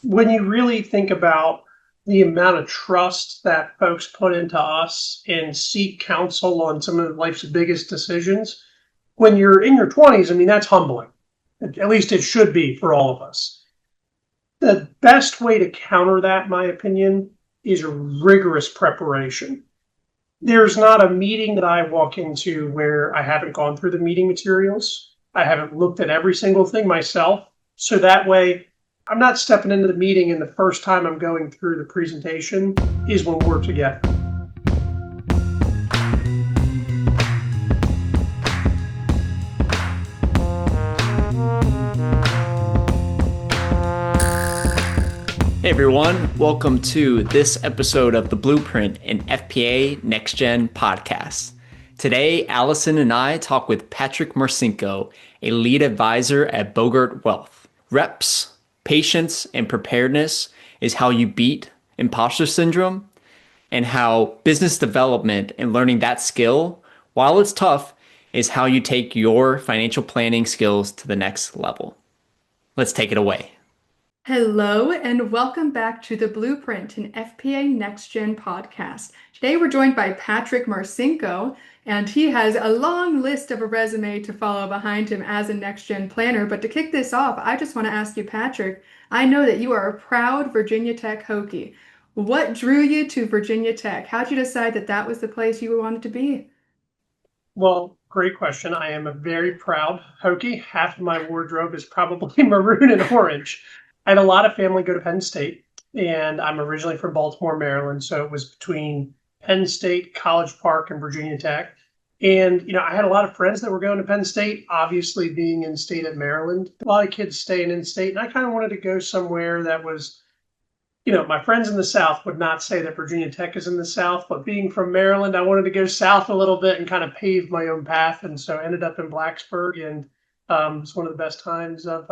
when you really think about the amount of trust that folks put into us and seek counsel on some of life's biggest decisions, when you're in your 20s, I mean, that's humbling. At least it should be for all of us. The best way to counter that, in my opinion, is rigorous preparation. There's not a meeting that I walk into where I haven't gone through the meeting materials. I haven't looked at every single thing myself. So that way, I'm not stepping into the meeting and the first time I'm going through the presentation is when we're together. Hey everyone, welcome to this episode of the Blueprint in FPA NexGen Podcast. Today, Alison and I talk with Patrick Marcinko, a lead advisor at Bogert Wealth. Reps, patience, and preparedness is how you beat imposter syndrome, and how business development and learning that skill, while it's tough, is how you take your financial planning skills to the next level. Let's take it away. Hello and welcome back to the Blueprint in FPA NexGen Podcast. Today we're joined by Patrick Marcinko, and he has a long list of a resume to follow behind him as a NexGen planner. But to kick this off, I just want to ask you, Patrick, I know that you are a proud Virginia Tech Hokie. What drew you to Virginia Tech? How'd you decide that that was the place you wanted to be? Well, great question. I am a very proud Hokie. Half of my wardrobe is probably maroon and orange. I had a lot of family go to Penn State, and I'm originally from Baltimore, Maryland. So it was between Penn State, College Park, and Virginia Tech. And, I had a lot of friends that were going to Penn State, obviously being in state at Maryland. A lot of kids staying in state. And I kind of wanted to go somewhere that was, my friends in the South would not say that Virginia Tech is in the South, but being from Maryland, I wanted to go south a little bit and kind of pave my own path. And so I ended up in Blacksburg, and it's one of the best times of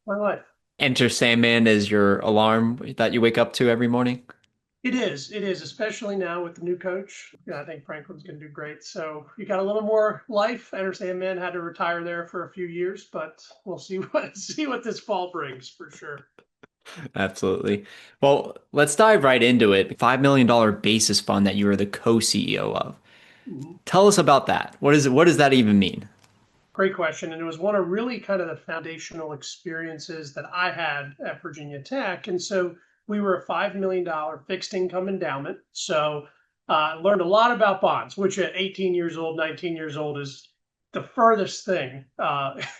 my life. Enter Sandman as your alarm that you wake up to every morning? It is, especially now with the new coach. I think Franklin's going to do great. So you got a little more life. I understand man had to retire there for a few years, but we'll see what this fall brings for sure. Absolutely. Well, let's dive right into it. $5 million basis fund that you are the co-CEO of. Mm-hmm. Tell us about that. What is it? What does that even mean? Great question. And it was one of really kind of the foundational experiences that I had at Virginia Tech. And so we were a $5 million fixed income endowment. So I learned a lot about bonds, which at 18 years old, 19 years old is the furthest thing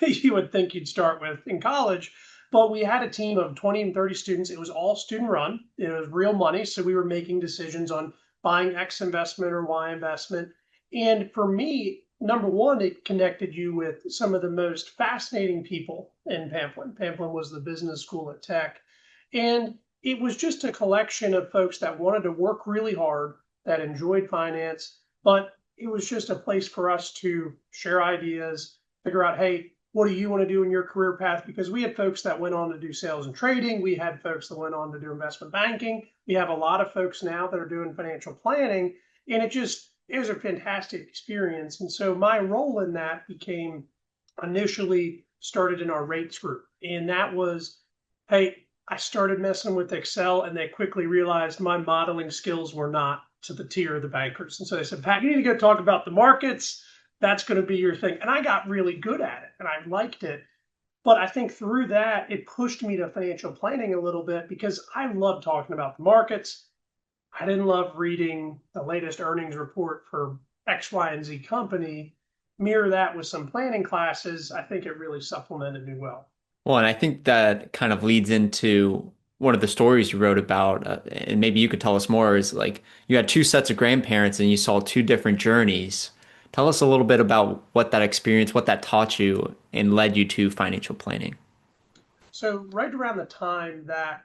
you would think you'd start with in college. But we had a team of 20 and 30 students. It was all student run. It was real money. So we were making decisions on buying X investment or Y investment. And for me, number one, it connected you with some of the most fascinating people in Pamplin. Pamplin was the business school at Tech. And it was just a collection of folks that wanted to work really hard, that enjoyed finance, but it was just a place for us to share ideas, figure out, hey, what do you want to do in your career path? Because we had folks that went on to do sales and trading. We had folks that went on to do investment banking. We have a lot of folks now that are doing financial planning. And it was a fantastic experience. And so my role in that became initially started in our rates group. And that was, hey, I started messing with Excel, and they quickly realized my modeling skills were not to the tier of the bankers. And so they said, Pat, you need to go talk about the markets. That's going to be your thing. And I got really good at it and I liked it. But I think through that, it pushed me to financial planning a little bit because I love talking about the markets. I didn't love reading the latest earnings report for X, Y, and Z company. Mirror that with some planning classes, I think it really supplemented me well. Well, and I think that kind of leads into one of the stories you wrote about, and maybe you could tell us more, is like you had two sets of grandparents and you saw two different journeys. Tell us a little bit about what that experience, what that taught you and led you to financial planning. So right around the time that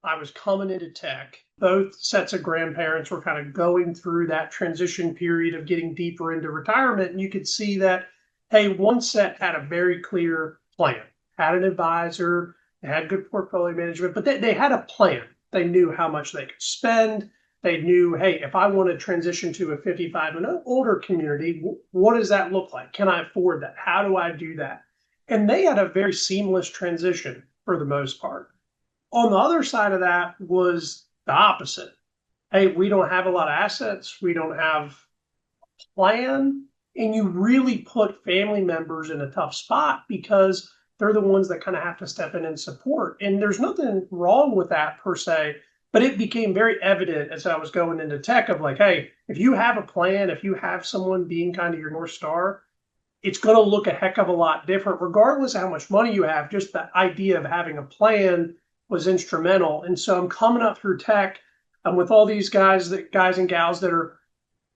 I was coming into tech, both sets of grandparents were kind of going through that transition period of getting deeper into retirement. And you could see that, hey, one set had a very clear plan, had an advisor, they had good portfolio management, but they had a plan. They knew how much they could spend. They knew, hey, if I want to transition to a 55 and older community, what does that look like? Can I afford that? How do I do that? And they had a very seamless transition for the most part. On the other side of that was the opposite. Hey, we don't have a lot of assets. We don't have a plan. And you really put family members in a tough spot because they're the ones that kind of have to step in and support. And there's nothing wrong with that per se, but it became very evident as I was going into tech of like, hey, if you have a plan, if you have someone being kind of your North Star, it's going to look a heck of a lot different, regardless of how much money you have. Just the idea of having a plan was instrumental. And so I'm coming up through tech. I'm with all these guys and gals that are,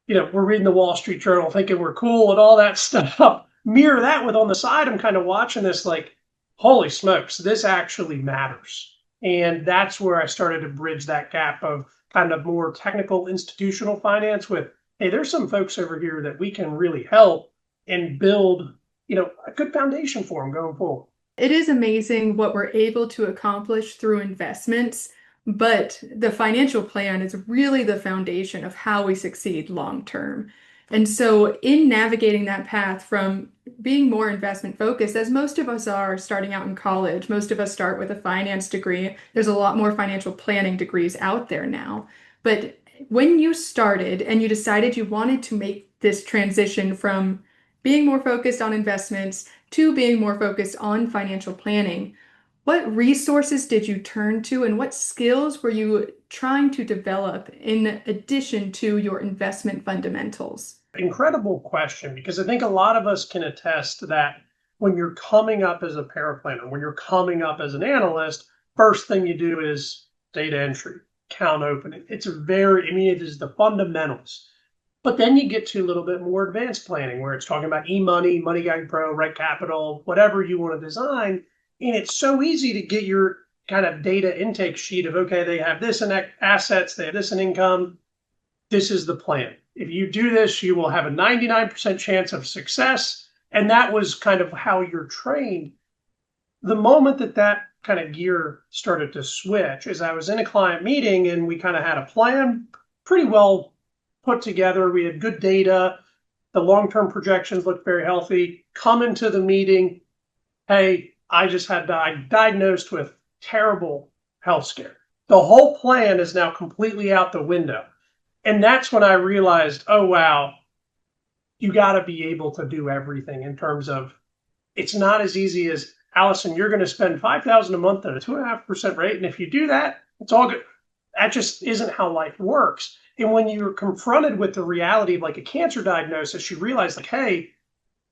we're reading the Wall Street Journal thinking we're cool and all that stuff. Mirror that with on the side, I'm kind of watching this like, holy smokes, this actually matters. And that's where I started to bridge that gap of kind of more technical institutional finance with, hey, there's some folks over here that we can really help and build, a good foundation for them going forward. It is amazing what we're able to accomplish through investments, but the financial plan is really the foundation of how we succeed long term. And so in navigating that path from being more investment focused, as most of us are starting out in college, most of us start with a finance degree. There's a lot more financial planning degrees out there now. But when you started and you decided you wanted to make this transition from being more focused on investments to being more focused on financial planning, what resources did you turn to and what skills were you trying to develop in addition to your investment fundamentals? Incredible question, because I think a lot of us can attest that when you're coming up as a paraplanner, when you're coming up as an analyst, first thing you do is data entry, account opening. It is the fundamentals. But then you get to a little bit more advanced planning where it's talking about e-money, Money Guide Pro, Right Capital, whatever you want to design. And it's so easy to get your kind of data intake sheet of, okay, they have this in assets, they have this in income. This is the plan. If you do this, you will have a 99% chance of success. And that was kind of how you're trained. The moment that kind of gear started to switch is I was in a client meeting and we kind of had a plan pretty well put together. We had good data. The long-term projections looked very healthy. Come into the meeting, hey, I diagnosed with terrible health scare. The whole plan is now completely out the window. And that's when I realized, oh, wow, you got to be able to do everything in terms of it's not as easy as, Alison, you're going to spend $5,000 a month at a 2.5% rate. And if you do that, it's all good. That just isn't how life works. And when you're confronted with the reality of like a cancer diagnosis, you realize like, hey,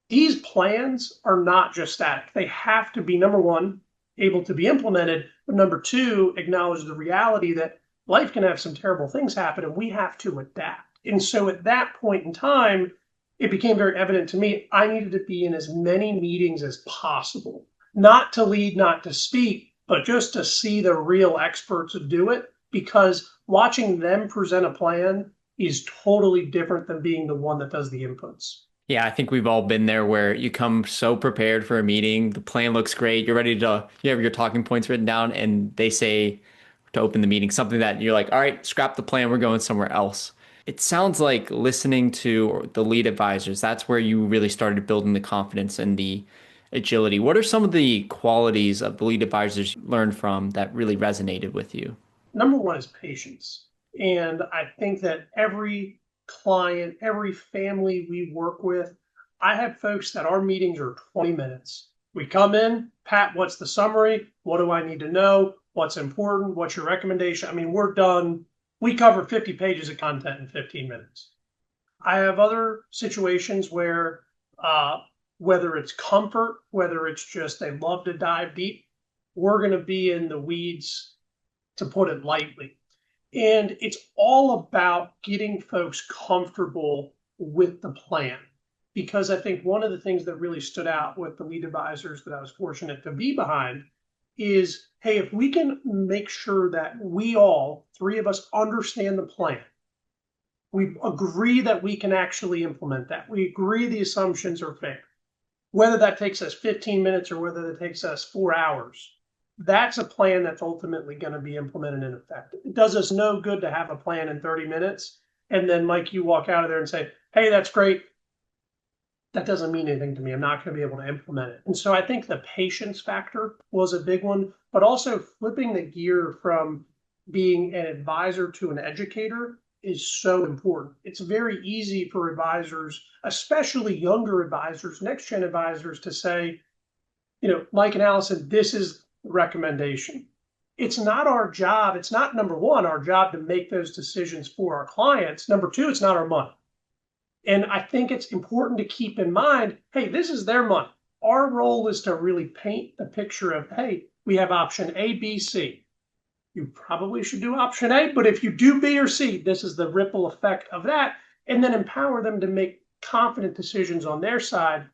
these plans are not just static. They have to be, number one, able to be implemented, but number two, acknowledge the reality that life can have some terrible things happen and we have to adapt. And so at that point in time, it became very evident to me, I needed to be in as many meetings as possible, not to lead, not to speak, but just to see the real experts do it, because watching them present a plan is totally different than being the one that does the inputs. Yeah, I think we've all been there where you come so prepared for a meeting, the plan looks great, you have your talking points written down, and they say to open the meeting something that you're like, all right, scrap the plan, we're going somewhere else. It sounds like listening to the lead advisors, that's where you really started building the confidence and the agility. What are some of the qualities of the lead advisors you learned from that really resonated with you? Number one is patience. And I think that every client, every family we work with, I have folks that our meetings are 20 minutes. We come in, Pat, what's the summary? What do I need to know? What's important? What's your recommendation? I mean, we're done. We cover 50 pages of content in 15 minutes. I have other situations where, whether it's comfort, whether it's just they love to dive deep, we're going to be in the weeds, to put it lightly. And it's all about getting folks comfortable with the plan. Because I think one of the things that really stood out with the lead advisors that I was fortunate to be behind is, hey, if we can make sure that we all, three of us, understand the plan, we agree that we can actually implement that, we agree the assumptions are fair, whether that takes us 15 minutes or whether that takes us 4 hours, that's a plan that's ultimately going to be implemented and effective. It does us no good to have a plan in 30 minutes. And then, Mike, you walk out of there and say, hey, that's great. that doesn't mean anything to me. I'm not going to be able to implement it. And so I think the patience factor was a big one, but also flipping the gear from being an advisor to an educator is so important. It's very easy for advisors, especially younger advisors, next gen advisors, to say, Mike and Allison, this is the recommendation. It's not our job. It's not, number one, our job to make those decisions for our clients. Number two, it's not our money. And I think it's important to keep in mind, hey, this is their money. Our role is to really paint the picture of, hey, we have option A, B, C. You probably should do option A, but if you do B or C, this is the ripple effect of that, and then empower them to make confident decisions on their side.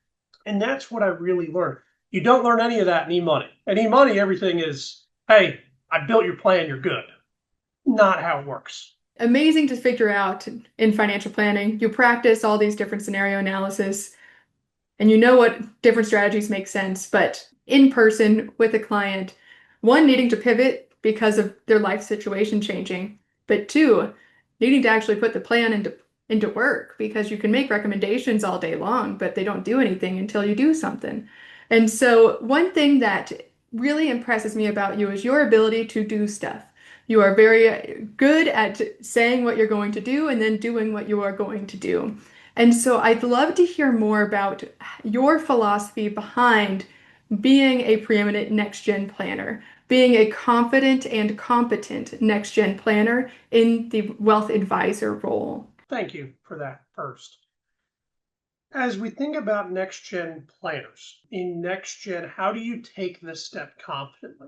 And that's what I really learned. You don't learn any of that in e-money. In e-money, everything is, hey, I built your plan, you're good. Not how it works. Amazing to figure out in financial planning. You practice all these different scenario analysis and you know what different strategies make sense, but in person with a client, one, needing to pivot because of their life situation changing, but two, needing to actually put the plan into work, because you can make recommendations all day long, but they don't do anything until you do something. And so one thing that really impresses me about you is your ability to do stuff. You are very good at saying what you're going to do and then doing what you are going to do. And so I'd love to hear more about your philosophy behind being a preeminent next-gen planner, being a confident and competent next-gen planner in the wealth advisor role. Thank you for that first. As we think about next-gen planners, in next-gen, how do you take this step confidently?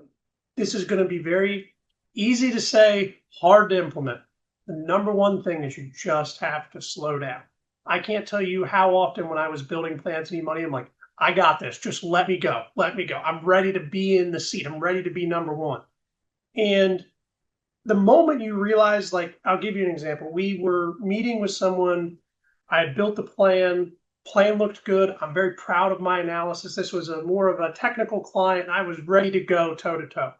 This is going to be very easy to say, hard to implement. The number one thing is you just have to slow down. I can't tell you how often when I was building plans and e-money, I'm like, I got this. Just let me go. Let me go. I'm ready to be in the seat. I'm ready to be number one. And the moment you realize, like, I'll give you an example. We were meeting with someone. I had built the plan. Plan looked good. I'm very proud of my analysis. This was more of a technical client. I was ready to go toe to toe.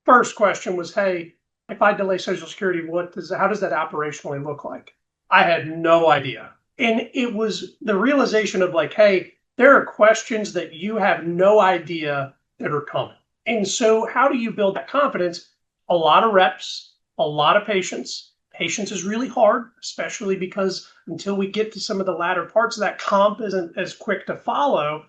First question was, hey, if I delay Social Security, how does that operationally look like? I had no idea. And it was the realization of like, hey, there are questions that you have no idea that are coming. And so how do you build that confidence? A lot of reps, a lot of patience. Patience is really hard, especially because until we get to some of the latter parts of that, comp isn't as quick to follow.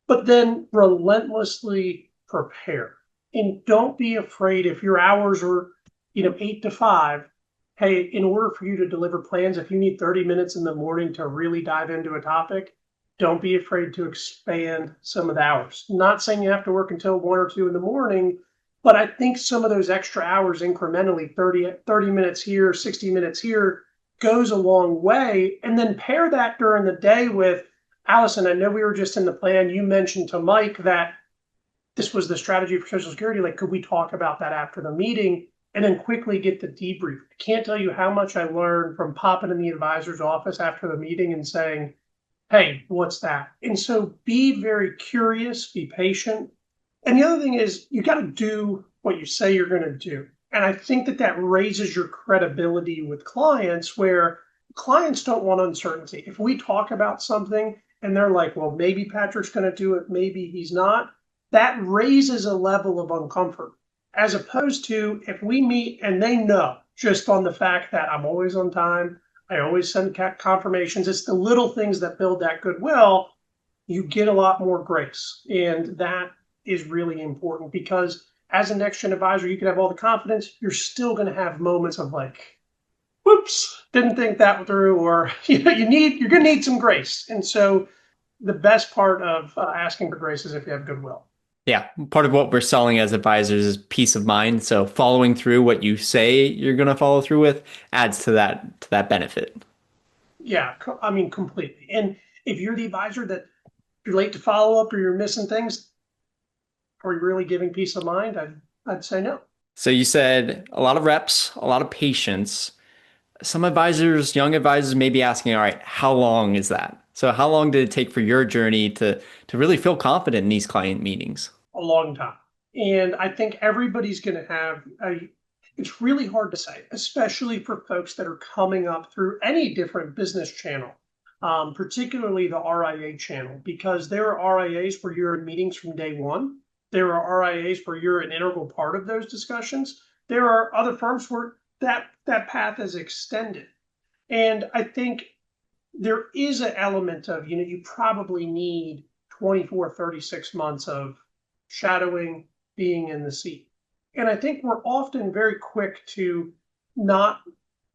But then relentlessly prepare. And don't be afraid if your hours are, 8 to 5. Hey, in order for you to deliver plans, if you need 30 minutes in the morning to really dive into a topic, don't be afraid to expand some of the hours. Not saying you have to work until 1 or 2 in the morning, but I think some of those extra hours incrementally, 30 minutes here, 60 minutes here, goes a long way. And then pair that during the day with, Allison, I know we were just in the plan. You mentioned to Mike that this was the strategy for Social Security. Like, could we talk about that after the meeting? And then quickly get the debrief. I can't tell you how much I learned from popping in the advisor's office after the meeting and saying, hey, what's that? And so be very curious, be patient. And the other thing is you got to do what you say you're going to do. And I think that raises your credibility with clients, where clients don't want uncertainty. If we talk about something and they're like, well, maybe Patrick's going to do it, maybe he's not, that raises a level of uncomfort. As opposed to if we meet and they know just on the fact that I'm always on time, I always send confirmations, it's the little things that build that goodwill, you get a lot more grace. And that is really important, because as a next-gen advisor, you can have all the confidence, you're still going to have moments of like, whoops, didn't think that through, or you're going to need some grace. And so the best part of asking for grace is if you have goodwill. Yeah, part of what we're selling as advisors is peace of mind. So following through what you say you're going to follow through with adds to that benefit. Yeah, I mean, completely. And if you're the advisor that you're late to follow up or you're missing things, are you really giving peace of mind? I'd say no. So you said a lot of reps, a lot of patience. Some advisors, young advisors, may be asking, all right, how long is that? So how long did it take for your journey to really feel confident in these client meetings? A long time. And I think everybody's going to have it's really hard to say, especially for folks that are coming up through any different business channel. particularly the RIA channel, because there are RIAs where you're in meetings from day one. There are RIAs where you're an integral part of those discussions. There are other firms where that path is extended. And I think there is an element of, you probably need 24, 36 months of shadowing, being in the seat. And I think we're often very quick to not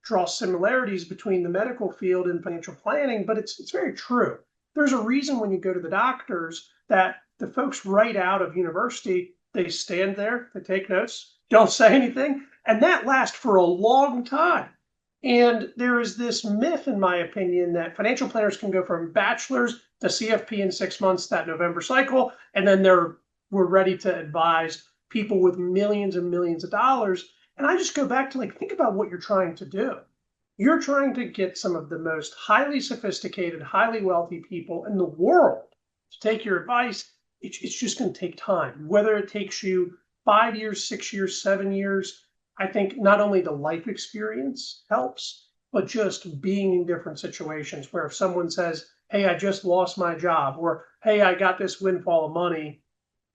draw similarities between the medical field and financial planning, but it's very true. There's a reason when you go to the doctors that the folks right out of university, they stand there, they take notes, don't say anything, and that lasts for a long time. And there is this myth, in my opinion, that financial planners can go from bachelor's to CFP in 6 months, that November cycle, and then we're ready to advise people with millions and millions of dollars. And I just go back to think about what you're trying to do. You're trying to get some of the most highly sophisticated, highly wealthy people in the world to take your advice. It's just going to take time. Whether it takes you 5 years, 6 years, 7 years, I think not only the life experience helps, but just being in different situations where if someone says, hey, I just lost my job, or hey, I got this windfall of money,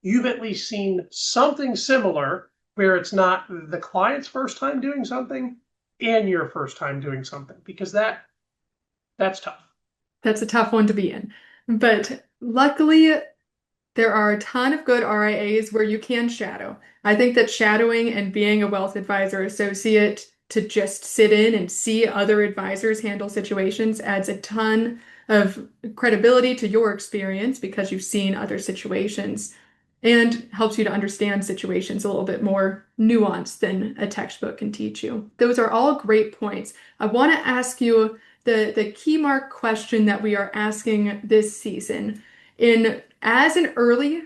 you've at least seen something similar where it's not the client's first time doing something and your first time doing something, because that's tough. That's a tough one to be in. But luckily, there are a ton of good RIAs where you can shadow. I think that shadowing and being a wealth advisor associate to just sit in and see other advisors handle situations adds a ton of credibility to your experience because you've seen other situations and helps you to understand situations a little bit more nuanced than a textbook can teach you. Those are all great points. I want to ask you the key mark question that we are asking this season. As an early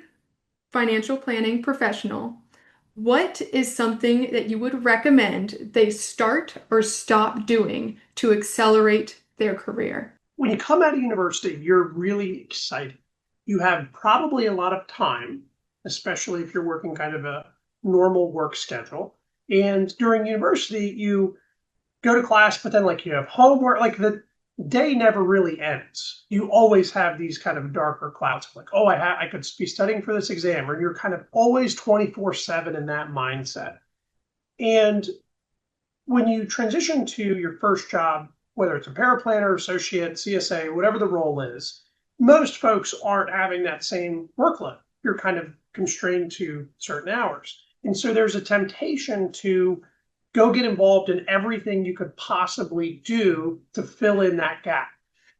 financial planning professional, what is something that you would recommend they start or stop doing to accelerate their career? When you come out of university, you're really excited. You have probably a lot of time, especially if you're working kind of a normal work schedule. And during university, you go to class, but then you have homework, the day never really ends. You always have these kind of darker clouds of I could be studying for this exam, or you're kind of always 24/7 in that mindset. And when you transition to your first job, whether it's a paraplanner, associate, CSA, whatever the role is, most folks aren't having that same workload. You're kind of constrained to certain hours. And so there's a temptation to go get involved in everything you could possibly do to fill in that gap.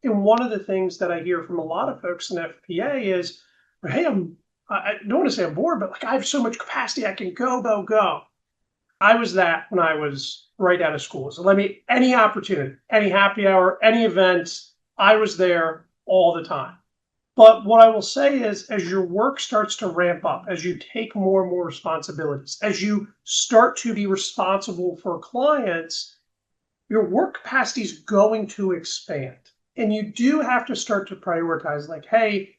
And one of the things that I hear from a lot of folks in FPA is, hey, I don't want to say I'm bored, but I have so much capacity, I can go. I was that when I was right out of school. So any opportunity, any happy hour, any event, I was there all the time. But what I will say is, as your work starts to ramp up, as you take more and more responsibilities, as you start to be responsible for clients, your work capacity is going to expand. And you do have to start to prioritize hey,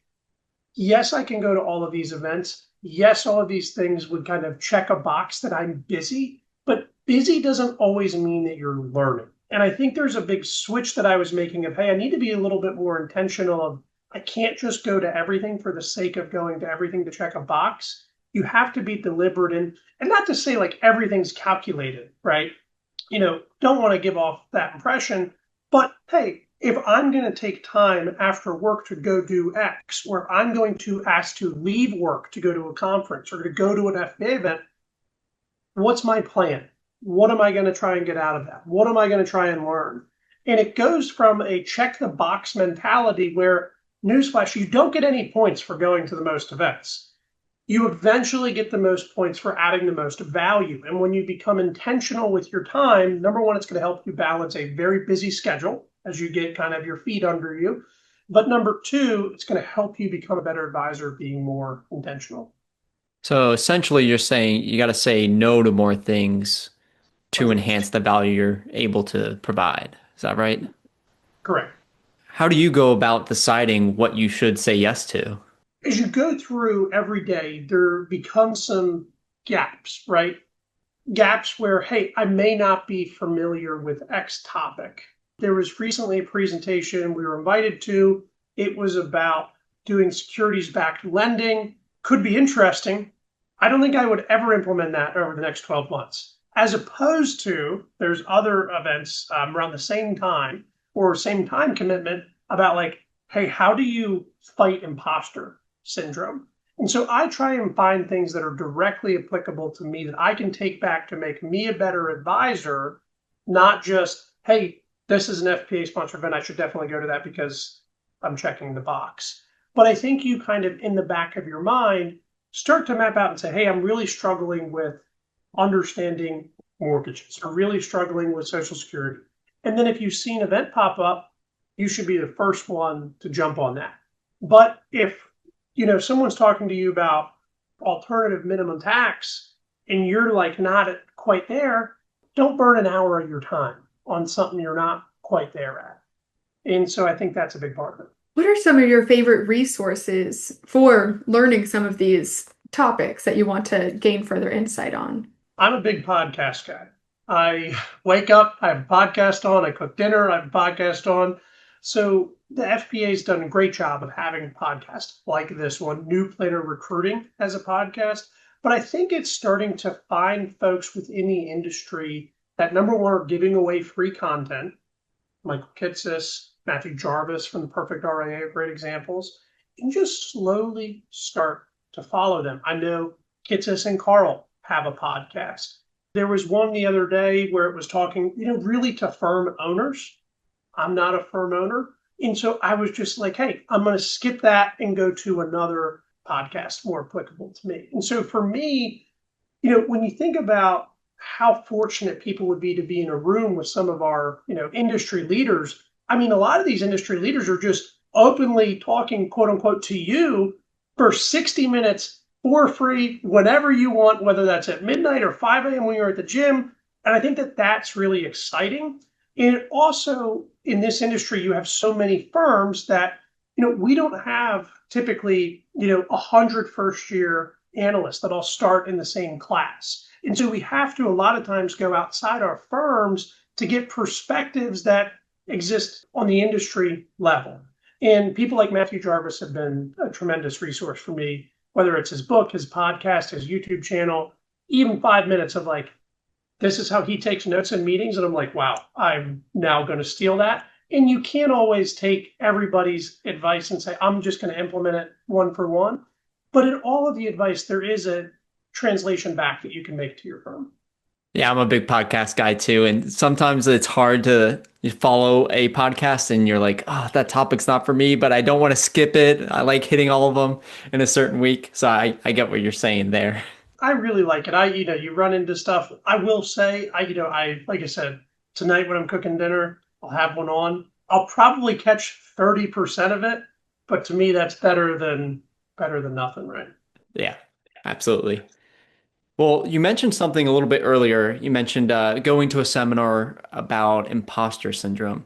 yes, I can go to all of these events. Yes, all of these things would kind of check a box that I'm busy, but busy doesn't always mean that you're learning. And I think there's a big switch that I was making of, hey, I need to be a little bit more intentional of, I can't just go to everything for the sake of going to everything to check a box. You have to be deliberate and not to say everything's calculated, right? Don't want to give off that impression, but hey, if I'm going to take time after work to go do X, or if I'm going to ask to leave work to go to a conference or to go to an FBA event, what's my plan? What am I going to try and get out of that? What am I going to try and learn? And it goes from a check the box mentality where, newsflash, you don't get any points for going to the most events. You eventually get the most points for adding the most value. And when you become intentional with your time, number one, it's going to help you balance a very busy schedule as you get kind of your feet under you. But number two, it's going to help you become a better advisor, being more intentional. So essentially, you're saying you got to say no to more things to enhance the value you're able to provide. Is that right? Correct. How do you go about deciding what you should say yes to? As you go through every day, there becomes some gaps, right? Gaps where, hey, I may not be familiar with X topic. there was recently a presentation we were invited to. It was about doing securities-backed lending. Could be interesting. I don't think I would ever implement that over the next 12 months. As opposed to, there's other events around the same time or same time commitment about like, hey, how do you fight imposter syndrome? And so I try and find things that are directly applicable to me that I can take back to make me a better advisor, not just, hey, this is an FPA sponsored event. I should definitely go to that because I'm checking the box. But I think you kind of, in the back of your mind, start to map out and say, hey, I'm really struggling with understanding mortgages or really struggling with Social Security. And then if you see an event pop up, you should be the first one to jump on that. But if someone's talking to you about alternative minimum tax and you're like not quite there, don't burn an hour of your time on something you're not quite there at. And so I think that's a big part of it. What are some of your favorite resources for learning some of these topics that you want to gain further insight on? I'm a big podcast guy. I wake up, I have a podcast on, I cook dinner, I have a podcast on. So the FPA has done a great job of having a podcast like this one. New Planner Recruiting has a podcast. But I think it's starting to find folks within the industry that, number one, are giving away free content. Michael Kitsis, Matthew Jarvis from the Perfect RIA are great examples. And just slowly start to follow them. I know Kitsis and Carl have a podcast. There was one the other day where it was talking, really to firm owners. I'm not a firm owner. And so I was just like, hey, I'm going to skip that and go to another podcast more applicable to me. And so for me, when you think about how fortunate people would be to be in a room with some of our, industry leaders, I mean, a lot of these industry leaders are just openly talking, quote unquote, to you for 60 minutes for free, whenever you want, whether that's at midnight or 5 a.m. when you're at the gym. And I think that that's really exciting. And also in this industry, you have so many firms that, we don't have typically, 100 first-year analysts that all start in the same class. And so we have to a lot of times go outside our firms to get perspectives that exist on the industry level. And people like Matthew Jarvis have been a tremendous resource for me, whether it's his book, his podcast, his YouTube channel, even 5 minutes of like, this is how he takes notes in meetings. And I'm like, wow, I'm now going to steal that. And you can't always take everybody's advice and say, I'm just going to implement it one for one. But in all of the advice, there is a translation back that you can make to your firm. Yeah, I'm a big podcast guy too. And sometimes it's hard to follow a podcast and you're like, oh, that topic's not for me, but I don't want to skip it. I like hitting all of them in a certain week. So I get what you're saying there. I really like it. You run into stuff. I will say, like I said, tonight when I'm cooking dinner, I'll have one on. I'll probably catch 30% of it, but to me, that's better than nothing, right? Yeah, absolutely. Well, you mentioned something a little bit earlier. You mentioned going to a seminar about imposter syndrome.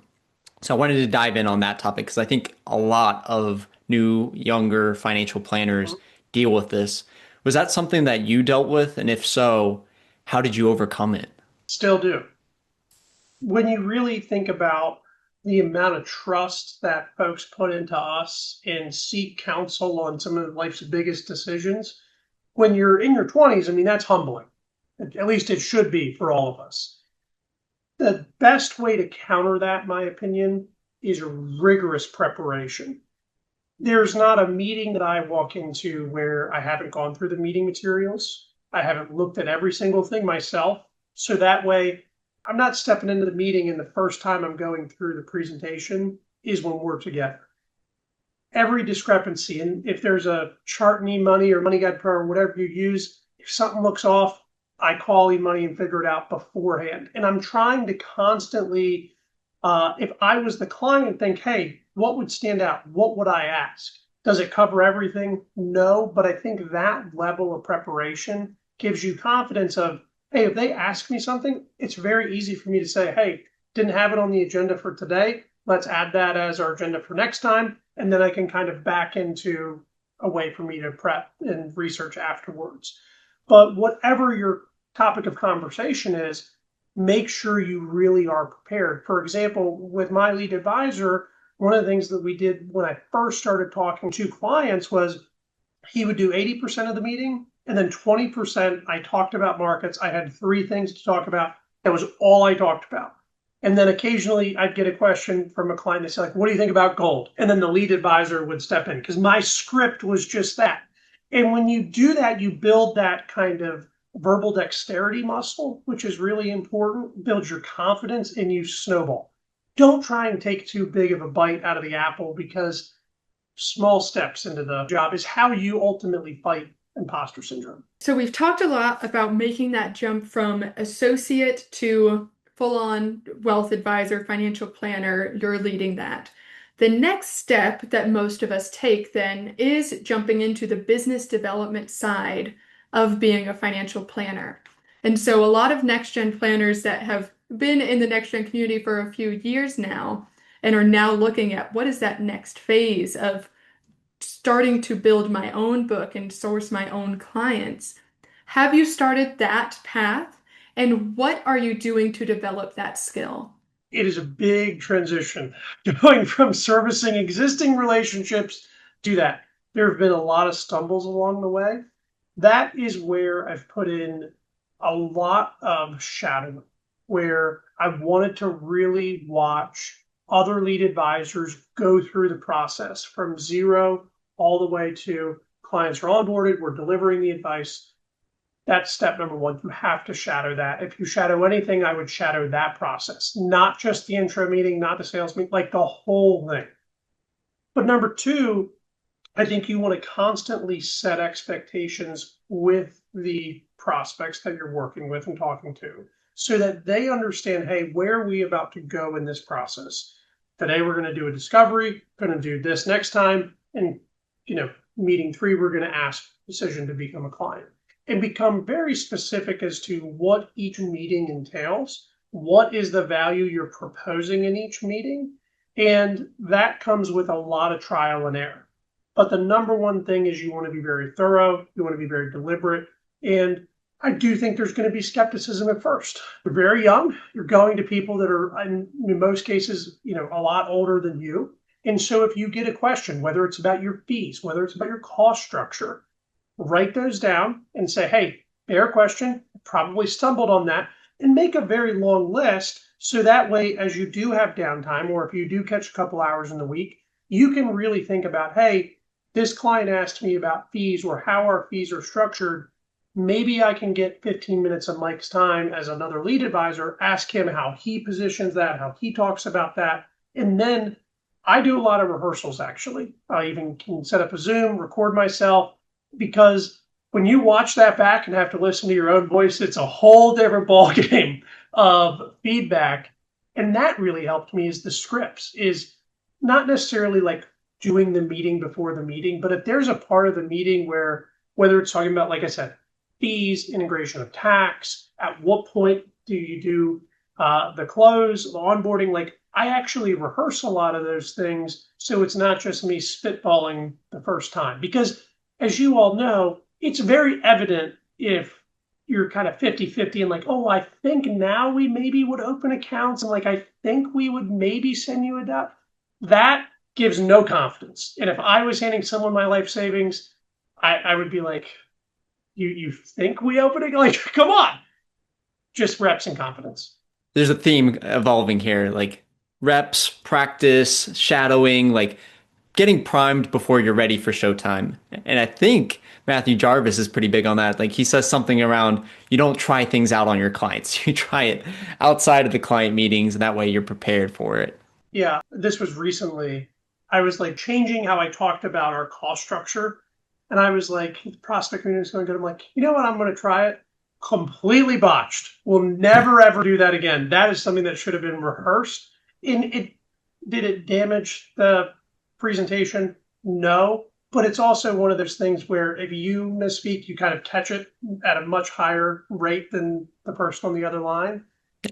So I wanted to dive in on that topic because I think a lot of new, younger financial planners deal with this. Was that something that you dealt with? And if so, how did you overcome it? Still do. When you really think about the amount of trust that folks put into us and seek counsel on some of life's biggest decisions, when you're in your 20s, I mean, that's humbling. At least it should be for all of us. The best way to counter that, in my opinion, is rigorous preparation. There's not a meeting that I walk into where I haven't gone through the meeting materials. I haven't looked at every single thing myself. So that way, I'm not stepping into the meeting and the first time I'm going through the presentation is when we're together. Every discrepancy, and if there's a chart in eMoney or Money Guide Pro or whatever you use, if something looks off, I call eMoney and figure it out beforehand. And I'm trying to constantly, if I was the client, think, hey, what would stand out? What would I ask? Does it cover everything? No, but I think that level of preparation gives you confidence of, hey, if they ask me something, it's very easy for me to say, hey, didn't have it on the agenda for today. Let's add that as our agenda for next time. And then I can kind of back into a way for me to prep and research afterwards. But whatever your topic of conversation is, make sure you really are prepared. For example, with my lead advisor, one of the things that we did when I first started talking to clients was he would do 80% of the meeting, and then 20% I talked about markets. I had 3 things to talk about. That was all I talked about. And then occasionally I'd get a question from a client. They say, like, what do you think about gold? And then the lead advisor would step in because my script was just that. And when you do that, you build that kind of verbal dexterity muscle, which is really important, builds your confidence, and you snowball. Don't try and take too big of a bite out of the apple, because small steps into the job is how you ultimately fight imposter syndrome. So we've talked a lot about making that jump from associate to full-on wealth advisor, financial planner. You're leading that. The next step that most of us take then is jumping into the business development side of being a financial planner. And so a lot of NexGen planners that have been in the NexGen community for a few years now and are now looking at what is that next phase of starting to build my own book and source my own clients. Have you started that path? And what are you doing to develop that skill? It is a big transition going from servicing existing relationships to that. There have been a lot of stumbles along the way. That is where I've put in a lot of shadowing, where I wanted to really watch other lead advisors go through the process from zero all the way to clients are onboarded, we're delivering the advice. That's step number 1. You have to shadow that. If you shadow anything, I would shadow that process, not just the intro meeting, not the sales meeting, like the whole thing. But number 2, I think you want to constantly set expectations with the prospects that you're working with and talking to, so that they understand, hey, where are we about to go in this process? Today, we're going to do a discovery, going to do this next time. And, meeting 3, we're going to ask decision to become a client, and become very specific as to what each meeting entails. What is the value you're proposing in each meeting? And that comes with a lot of trial and error. But the number 1 thing is you want to be very thorough. You want to be very deliberate. And I do think there's going to be skepticism at first. You're very young. You're going to people that are, in most cases, a lot older than you. And so if you get a question, whether it's about your fees, whether it's about your cost structure, write those down and say, hey, fair question, probably stumbled on that, and make a very long list. So that way, as you do have downtime, or if you do catch a couple hours in the week, you can really think about, hey, this client asked me about fees or how our fees are structured. Maybe I can get 15 minutes of Mike's time as another lead advisor, ask him how he positions that, how he talks about that. And then I do a lot of rehearsals, actually. I even can set up a Zoom, record myself, because when you watch that back and have to listen to your own voice, it's a whole different ballgame of feedback. And that really helped me, is the scripts, is not necessarily like doing the meeting before the meeting, but if there's a part of the meeting where, whether it's talking about, like I said, fees, integration of tax, at what point do you do the close, the onboarding, like I actually rehearse a lot of those things. So it's not just me spitballing the first time, because as you all know, it's very evident if you're kind of 50-50 and like, oh, I think now we maybe would open accounts, and like, I think we would maybe send you a dot. That gives no confidence. And if I was handing someone my life savings, I would be like, you think we open it? Like, come on. Just reps and confidence. There's a theme evolving here, like reps, practice, shadowing, like getting primed before you're ready for showtime. And I think Matthew Jarvis is pretty big on that. Like he says something around, you don't try things out on your clients. You try it outside of the client meetings, and that way you're prepared for it. Yeah, this was recently. I was like changing how I talked about our cost structure. And I was like, the prospect meeting is going good. I'm like, you know what? I'm going to try it. Completely botched. We'll never, ever do that again. That is something that should have been rehearsed. Did it damage the presentation? No. But it's also one of those things where if you misspeak, you kind of catch it at a much higher rate than the person on the other line.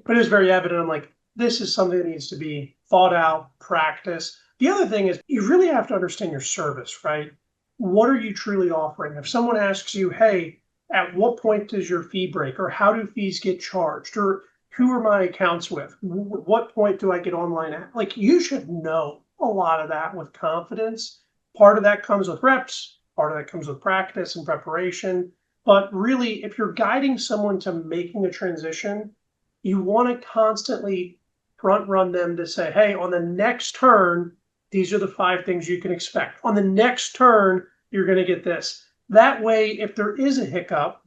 But it was very evident. I'm like, this is something that needs to be thought out, practiced. The other thing is you really have to understand your service, right? What are you truly offering? If someone asks you, hey, at what point does your fee break? Or how do fees get charged? Or who are my accounts with? What point do I get online at? Like, you should know a lot of that with confidence. Part of that comes with reps, part of that comes with practice and preparation. But really, if you're guiding someone to making a transition, you want to constantly front run them to say, hey, on the next turn, these are the 5 things you can expect. On the next turn, you're going to get this. That way, if there is a hiccup,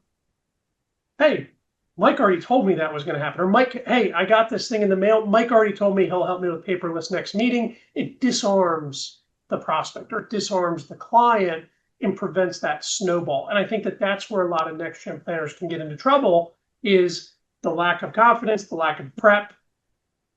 hey, Mike already told me that was going to happen. Or Mike, hey, I got this thing in the mail. Mike already told me he'll help me with paperless next meeting. It disarms the prospect or it disarms the client and prevents that snowball. And I think that that's where a lot of next gen planners can get into trouble, is the lack of confidence, the lack of prep.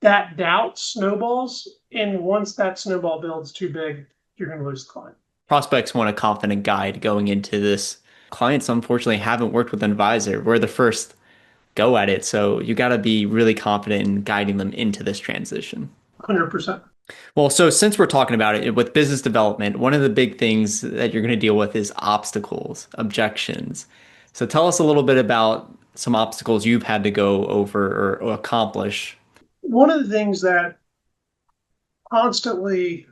That doubt snowballs. And once that snowball builds too big, you're going to lose the client. Prospects want a confident guide going into this. Clients, unfortunately, haven't worked with an advisor. We're the first go at it. So you got to be really confident in guiding them into this transition. 100%. Well, so since we're talking about it with business development, one of the big things that you're going to deal with is obstacles, objections. So tell us a little bit about some obstacles you've had to go over or accomplish. One of the things that constantly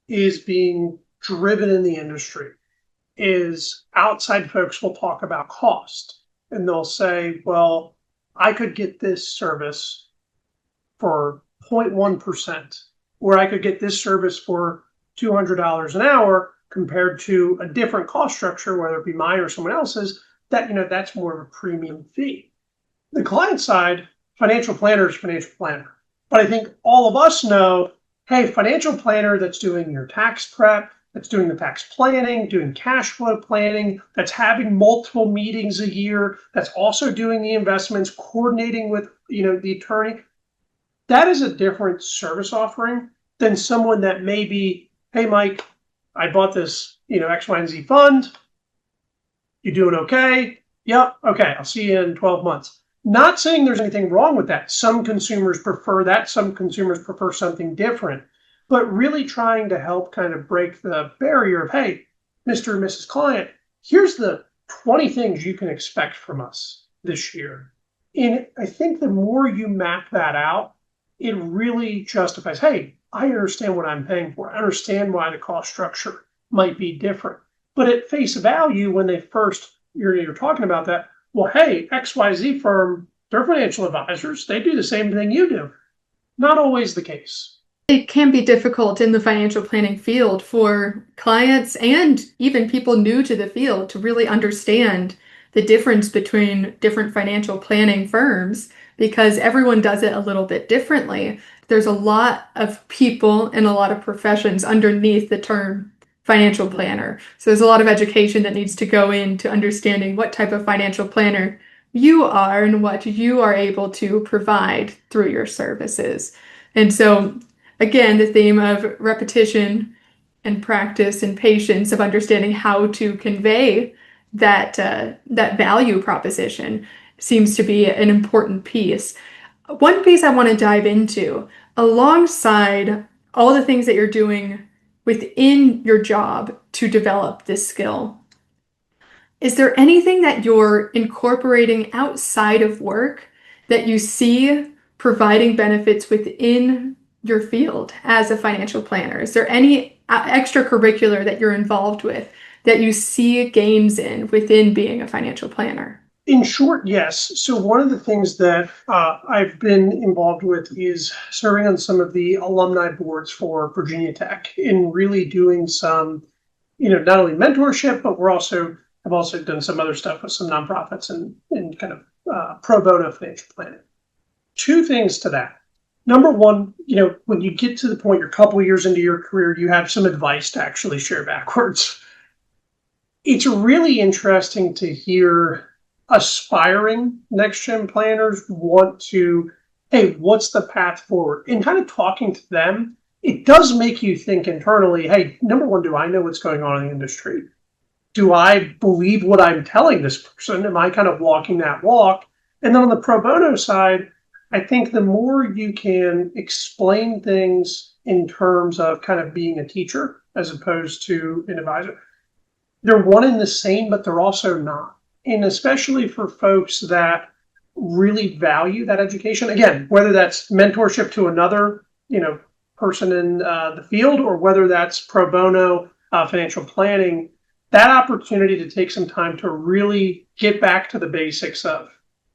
is being driven in the industry is outside folks will talk about cost, and they'll say, well, I could get this service for 0.1%, or I could get this service for $200 an hour compared to a different cost structure, whether it be mine or someone else's, that, that's more of a premium fee. The client side, financial planner is financial planner. But I think all of us know, hey, financial planner that's doing your tax prep, that's doing the tax planning, doing cash flow planning, that's having multiple meetings a year, that's also doing the investments, coordinating with, the attorney. That is a different service offering than someone that may be, hey, Mike, I bought this, X, Y, and Z fund. You doing okay? Yep. Okay. I'll see you in 12 months. Not saying there's anything wrong with that. Some consumers prefer that. Some consumers prefer something different. But really trying to help kind of break the barrier of, hey, Mr. and Mrs. Client, here's the 20 things you can expect from us this year. And I think the more you map that out, it really justifies, hey, I understand what I'm paying for. I understand why the cost structure might be different. But at face value, when they first, you're talking about that, well, hey, XYZ firm, they're financial advisors. They do the same thing you do. Not always the case. It can be difficult in the financial planning field for clients and even people new to the field to really understand the difference between different financial planning firms, because everyone does it a little bit differently. There's a lot of people and a lot of professions underneath the term financial planner. So there's a lot of education that needs to go into understanding what type of financial planner you are and what you are able to provide through your services. And so, again, the theme of repetition and practice and patience of understanding how to convey that value proposition seems to be an important piece. One piece I want to dive into, alongside all the things that you're doing within your job to develop this skill, is there anything that you're incorporating outside of work that you see providing benefits within your field as a financial planner? Is there any extracurricular that you're involved with that you see gains in within being a financial planner? In short, yes. So one of the things that I've been involved with is serving on some of the alumni boards for Virginia Tech and really doing some, not only mentorship, but I've also done some other stuff with some nonprofits and kind of pro bono financial planning. Two things to that. Number one, when you get to the point, you're a couple of years into your career, you have some advice to actually share backwards. It's really interesting to hear aspiring next-gen planners want to, hey, what's the path forward? And kind of talking to them, it does make you think internally, hey, number one, do I know what's going on in the industry? Do I believe what I'm telling this person? Am I kind of walking that walk? And then on the pro bono side, I think the more you can explain things in terms of kind of being a teacher as opposed to an advisor, they're one and the same, but they're also not. And especially for folks that really value that education. Again, whether that's mentorship to another, person in the field, or whether that's pro bono financial planning, that opportunity to take some time to really get back to the basics of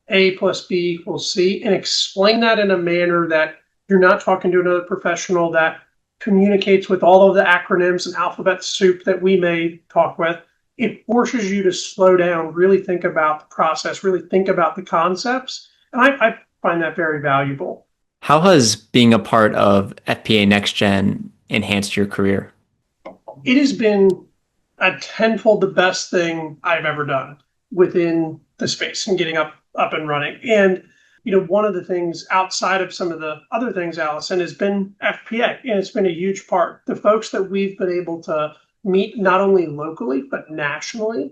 A plus B equals C and explain that in a manner that you're not talking to another professional that communicates with all of the acronyms and alphabet soup that we may talk with. It forces you to slow down, really think about the process, really think about the concepts. And I find that very valuable. How has being a part of FPA NexGen enhanced your career? It has been a tenfold the best thing I've ever done within the space and getting up and running. And, one of the things outside of some of the other things, Allison, has been FPA, and it's been a huge part. The folks that we've been able to meet, not only locally, but nationally,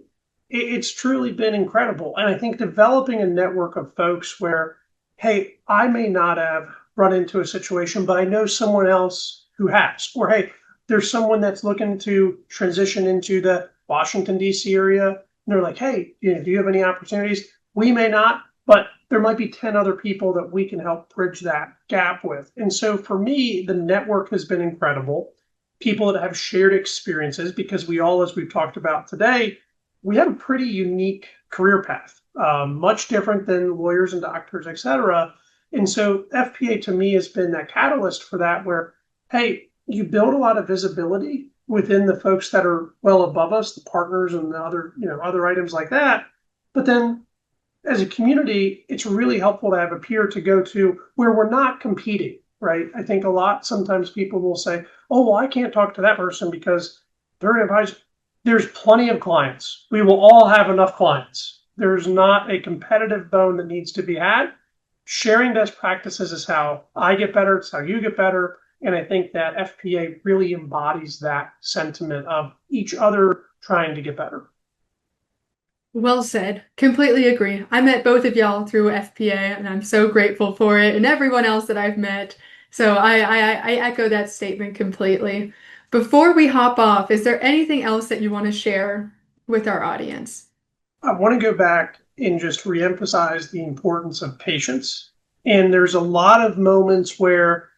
it's truly been incredible. And I think developing a network of folks where, hey, I may not have run into a situation, but I know someone else who has, or hey, there's someone that's looking to transition into the Washington, D.C. area. And they're like, hey, do you have any opportunities? We may not, but there might be 10 other people that we can help bridge that gap with. And so for me, the network has been incredible. People that have shared experiences, because we all, as we've talked about today, we have a pretty unique career path, much different than lawyers and doctors, et cetera. And so FPA to me has been that catalyst for that, where, hey, you build a lot of visibility within the folks that are well above us, the partners and the other items like that. But then as a community, it's really helpful to have a peer to go to where we're not competing, right? I think sometimes people will say, oh, well, I can't talk to that person because they're an advisor. There's plenty of clients. We will all have enough clients. There's not a competitive bone that needs to be had. Sharing best practices is how I get better. It's how you get better. And I think that FPA really embodies that sentiment of each other trying to get better. Well said. Completely agree. I met both of y'all through FPA, and I'm so grateful for it, and everyone else that I've met. So I echo that statement completely. Before we hop off, is there anything else that you want to share with our audience? I want to go back and just reemphasize the importance of patience. And there's a lot of moments where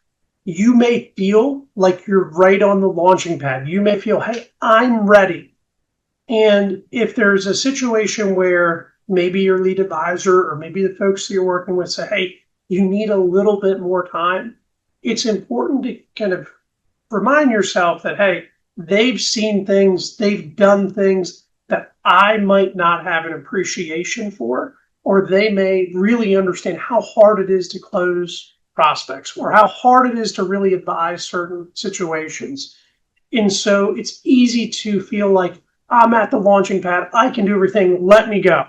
you may feel like you're right on the launching pad. You may feel, hey, I'm ready. And if there's a situation where maybe your lead advisor or maybe the folks that you're working with say, hey, you need a little bit more time, it's important to kind of remind yourself that, hey, they've seen things, they've done things that I might not have an appreciation for, or they may really understand how hard it is to close prospects or how hard it is to really advise certain situations. And so it's easy to feel like I'm at the launching pad, I can do everything, let me go.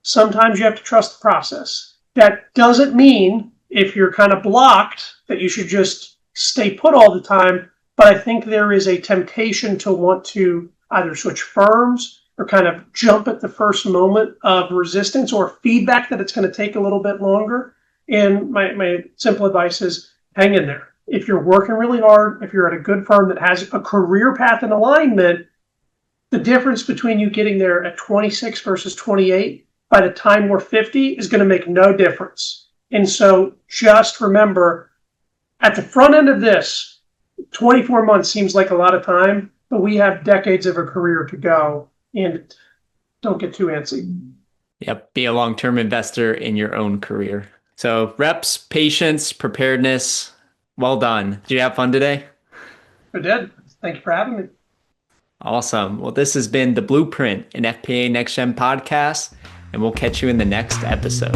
Sometimes you have to trust the process. That doesn't mean if you're kind of blocked that you should just stay put all the time, but I think there is a temptation to want to either switch firms or kind of jump at the first moment of resistance or feedback that it's going to take a little bit longer. And my simple advice is hang in there. If you're working really hard, if you're at a good firm that has a career path and alignment, the difference between you getting there at 26 versus 28 by the time we're 50 is going to make no difference. And so just remember, at the front end of this, 24 months seems like a lot of time, but we have decades of a career to go, and don't get too antsy. Yep. Be a long-term investor in your own career. So reps, patience, preparedness. Well done. Did you have fun today? I did. Thank you for having me. Awesome. Well, this has been the Blueprint, an FPA NexGen podcast, and we'll catch you in the next episode.